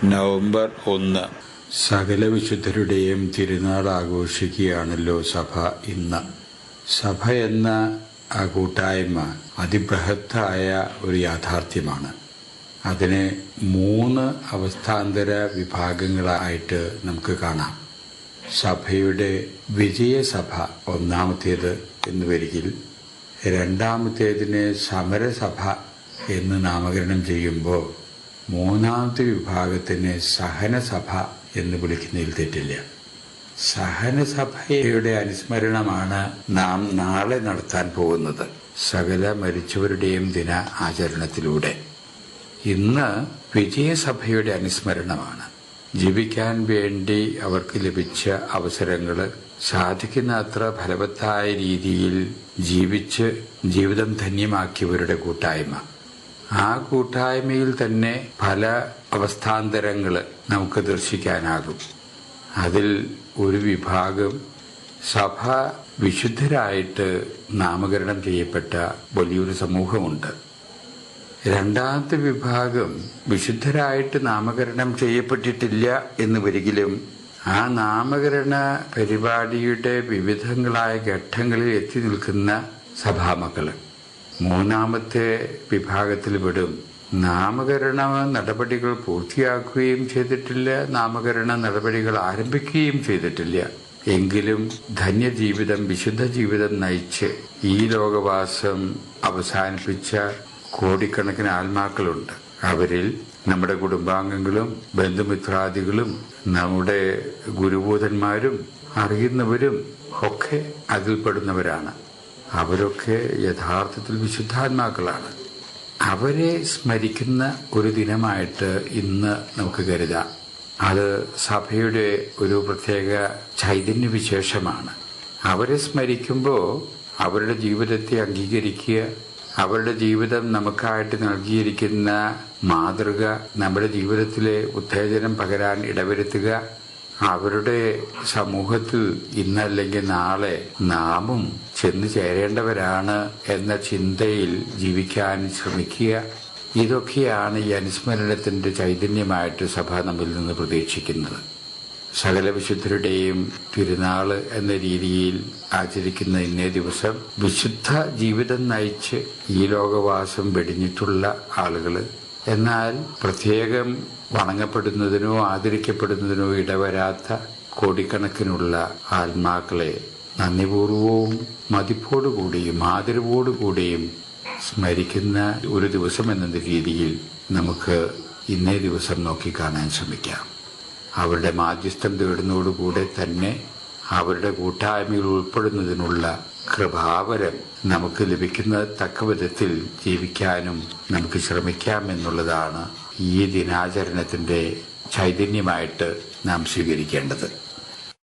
November 1 സകല വിശുദ്ധരുടെയും തിരുനാൾ ആഘോഷിക്കുകയാണല്ലോ സഭ ഇന്ന്. സഭ എന്ന ആ കൂട്ടായ്മ അതിബൃഹത്തായ ഒരു യാഥാർത്ഥ്യമാണ്. അതിനെ 3 അവസ്ഥാന്തര വിഭാഗങ്ങളായിട്ട് നമുക്ക് കാണാം. സഭയുടെ വിജയസഭ ഒന്നാമത്തേത് എന്ന് വരികിൽ, രണ്ടാമത്തേതിനെ സമരസഭ എന്ന് നാമകരണം ചെയ്യുമ്പോൾ, മൂന്നാമത്തെ വിഭാഗത്തിന് സഹനസഭ എന്ന് വിളിക്കുന്നതിൽ തെറ്റില്ല. സഹനസഭയുടെ അനുസ്മരണമാണ് നാം നാളെ നടത്താൻ പോകുന്നത്, സകല മരിച്ചവരുടെയും ദിന ആചരണത്തിലൂടെ. ഇന്ന് വിജയസഭയുടെ അനുസ്മരണമാണ്. ജീവിക്കാൻ വേണ്ടി അവർക്ക് ലഭിച്ച അവസരങ്ങൾ സാധിക്കുന്ന അത്ര ഫലവത്തായ രീതിയിൽ ജീവിച്ച് ജീവിതം ധന്യമാക്കിയവരുടെ കൂട്ടായ്മ. ആ കൂട്ടായ്മയിൽ തന്നെ പല അവസ്ഥാന്തരങ്ങൾ നമുക്ക് ദർശിക്കാനാകും. അതിൽ ഒരു വിഭാഗം സഭ വിശുദ്ധരായിട്ട് നാമകരണം ചെയ്യപ്പെട്ട വലിയൊരു സമൂഹമുണ്ട്. രണ്ടാമത്തെ വിഭാഗം വിശുദ്ധരായിട്ട് നാമകരണം ചെയ്യപ്പെട്ടിട്ടില്ല എന്ന് വരികിലും ആ നാമകരണ പരിപാടിയുടെ വിവിധങ്ങളായ ഘട്ടങ്ങളിൽ എത്തി നിൽക്കുന്ന സഭാമക്കള്. മൂന്നാമത്തെ വിഭാഗത്തിൽ വിടും. നാമകരണ നടപടികൾ പൂർത്തിയാക്കുകയും ചെയ്തിട്ടില്ല, നാമകരണ നടപടികൾ ആരംഭിക്കുകയും ചെയ്തിട്ടില്ല. എങ്കിലും ധന്യജീവിതം, വിശുദ്ധ ജീവിതം നയിച്ച് ഈ ലോകവാസം അവസാനിപ്പിച്ച കോടിക്കണക്കിന് ആത്മാക്കളുണ്ട്. അവരിൽ നമ്മുടെ കുടുംബാംഗങ്ങളും ബന്ധുമിത്രാദികളും നമ്മുടെ ഗുരുബോധന്മാരും അറിയുന്നവരും ഒക്കെ അതിൽപ്പെടുന്നവരാണ്. അവരൊക്കെ യഥാർത്ഥത്തിൽ വിശുദ്ധാത്മാക്കളാണ്. അവരെ സ്മരിക്കുന്ന ഒരു ദിനമായിട്ട് ഇന്ന് നമുക്ക് കരുതാം. അത് സഭയുടെ ഒരു പ്രത്യേക ചൈതന്യവിശേഷമാണ്. അവരെ സ്മരിക്കുമ്പോൾ അവരുടെ ജീവിതത്തെ അംഗീകരിക്കുക, അവരുടെ ജീവിതം നമുക്കായിട്ട് നൽകിയിരിക്കുന്ന മാതൃക നമ്മുടെ ജീവിതത്തിലെ ഉത്തേജനം പകരാൻ ഇടവരുത്തുക. അവരുടെ സമൂഹത്തിൽ ഇന്നല്ലെങ്കിൽ നാളെ നാമും ചെന്നു ചേരേണ്ടവരാണ് എന്ന ചിന്തയിൽ ജീവിക്കാൻ ശ്രമിക്കുക. ഇതൊക്കെയാണ് ഈ അനുസ്മരണത്തിന്റെ ചൈതന്യമായിട്ട് സഭ നമ്മിൽ നിന്ന് പ്രതീക്ഷിക്കുന്നത്. സകല വിശുദ്ധരുടെയും തിരുനാള് എന്ന രീതിയിൽ ആചരിക്കുന്ന ഇന്നേ ദിവസം വിശുദ്ധ ജീവിതം നയിച്ച് ഈ ലോകവാസം വെടിഞ്ഞിട്ടുള്ള ആളുകൾ, എന്നാൽ പ്രത്യേകം വണങ്ങപ്പെടുന്നതിനോ ആദരിക്കപ്പെടുന്നതിനോ ഇടവരാത്ത കോടിക്കണക്കിനുള്ള ആത്മാക്കളെ നന്ദിപൂർവവും മതിപ്പോടുകൂടിയും ആദരവോടുകൂടിയും സ്മരിക്കുന്ന ഒരു ദിവസം എന്ന രീതിയിൽ നമുക്ക് ഇന്നേ ദിവസം നോക്കിക്കാണാൻ ശ്രമിക്കാം. അവരുടെ മാധ്യസ്ഥം തേടുന്നതോടുകൂടെ തന്നെ അവരുടെ കൂട്ടായ്മയിൽ ഉൾപ്പെടുന്നതിനുള്ള കൃപാവരം നമുക്ക് ലഭിക്കുന്ന തക്ക വിധത്തിൽ ജീവിക്കാനും നമുക്ക് ശ്രമിക്കാം എന്നുള്ളതാണ് ഈ ദിനാചരണത്തിന്റെ ചൈതന്യമായിട്ട് നാം സ്വീകരിക്കേണ്ടത്.